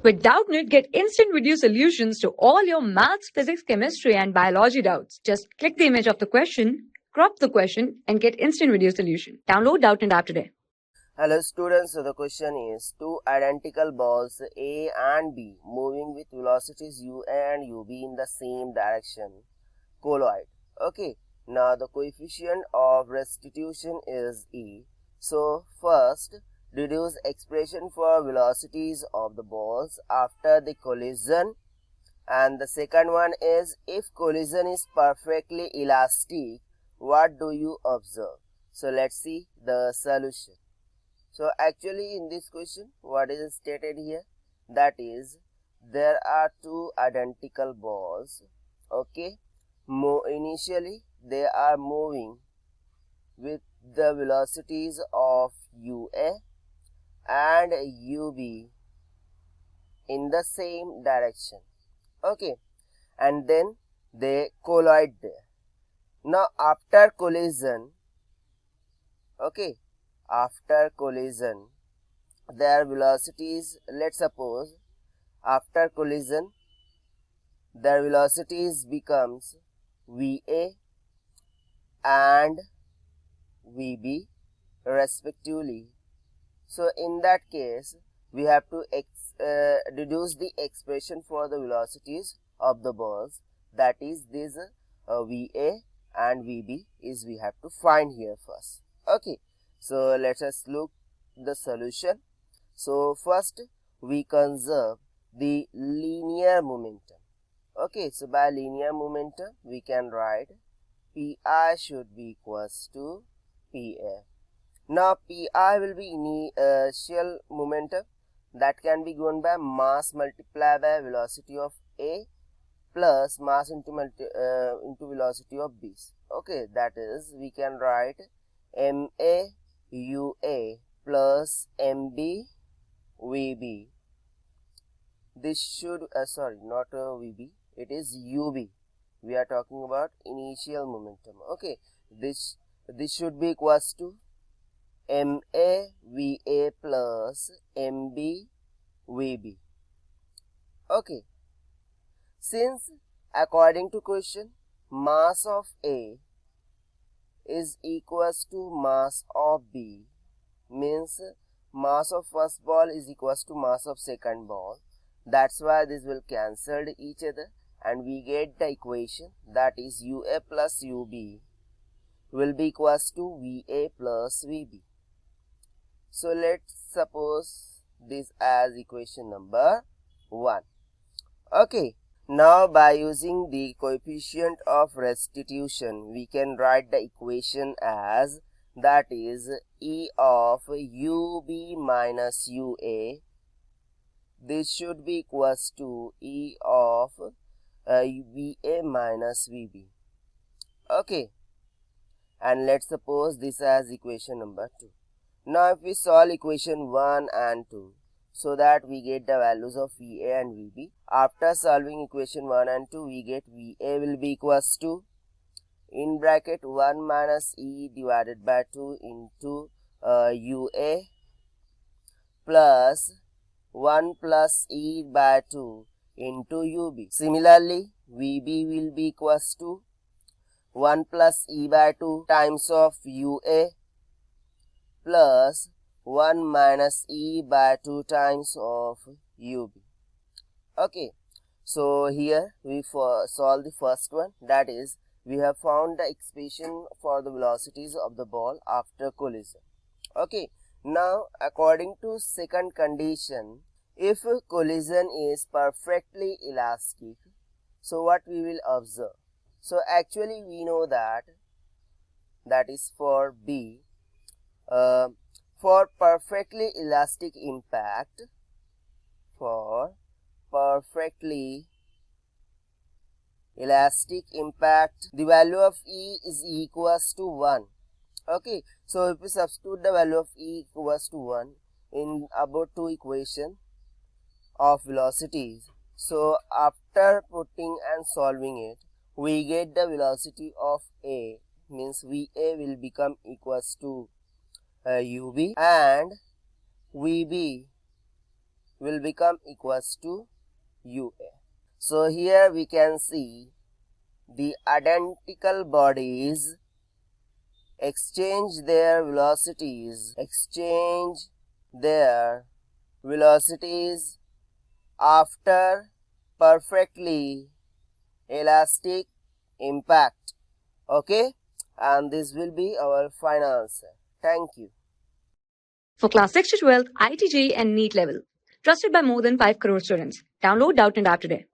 With Doubtnut, get instant video solutions to all your maths, physics, chemistry, and biology doubts. Just click the image of the question, crop the question, and get instant video solution. Download Doubtnut app today. Hello students, so the question is two identical balls A and B moving with velocities UA and UB in the same direction, collide. Okay, now the coefficient of restitution is E. So first, deduce expression for velocities of the balls after the collision, and the second one is if collision is perfectly elastic, what do you observe? So let's see the solution. So actually in this question, what is stated here? That is, there are two identical balls. Okay, initially they are moving with the velocities of UA and UB in the same direction. Okay, and then they collide there. Now after collision, okay, after collision, their velocities, let's suppose after collision their velocities becomes VA and VB respectively. So in that case, we have to deduce the expression for the velocities of the balls, that is this VA and VB is we have to find here first. Okay, so let us look the solution. So first we conserve the linear momentum. Okay, so by linear momentum we can write Pi should be equals to Pa. Now Pi will be initial momentum that can be given by mass multiplied by velocity of A plus mass into velocity of B. Okay, that is we can write Ma UA plus MB VB. This should sorry, not VB, it is UB. We are talking about initial momentum. Okay, this should be equals to MA VA plus MB VB. Okay, since according to question mass of A is equals to mass of B, means mass of first ball is equals to mass of second ball. That's why this will cancel each other and we get the equation, that is UA plus UB will be equals to VA plus VB. So let's suppose this as equation number 1. Okay, now by using the coefficient of restitution, we can write the equation as, that is E of UB minus UA. This should be equals to E of VA minus VB. Okay, and let's suppose this as equation number 2. Now if we solve equation 1 and 2, so that we get the values of VA and VB. After solving equation 1 and 2, we get VA will be equals to in bracket 1 minus E divided by 2 into UA plus 1 plus E by 2 into UB. Similarly, VB will be equals to 1 plus E by 2 times of UA plus 1 minus E by 2 times of UB. Okay, so here we solve the first one, that is we have found the expression for the velocities of the ball after collision. Okay, now according to second condition, if collision is perfectly elastic, so what we will observe? So actually we know that is for B. For perfectly elastic impact, the value of E is equals to 1. Okay, so if we substitute the value of E equals to 1 in about two equation of velocities, so after putting and solving it, we get the velocity of A, means VA will become equals to UB and VB will become equals to UA. So here we can see the identical bodies exchange their velocities after perfectly elastic impact. Okay, and this will be our final answer. Thank you. For class 6 to 12, IIT JEE and NEET level. Trusted by more than 5 crore students. Download Doubtnut app today.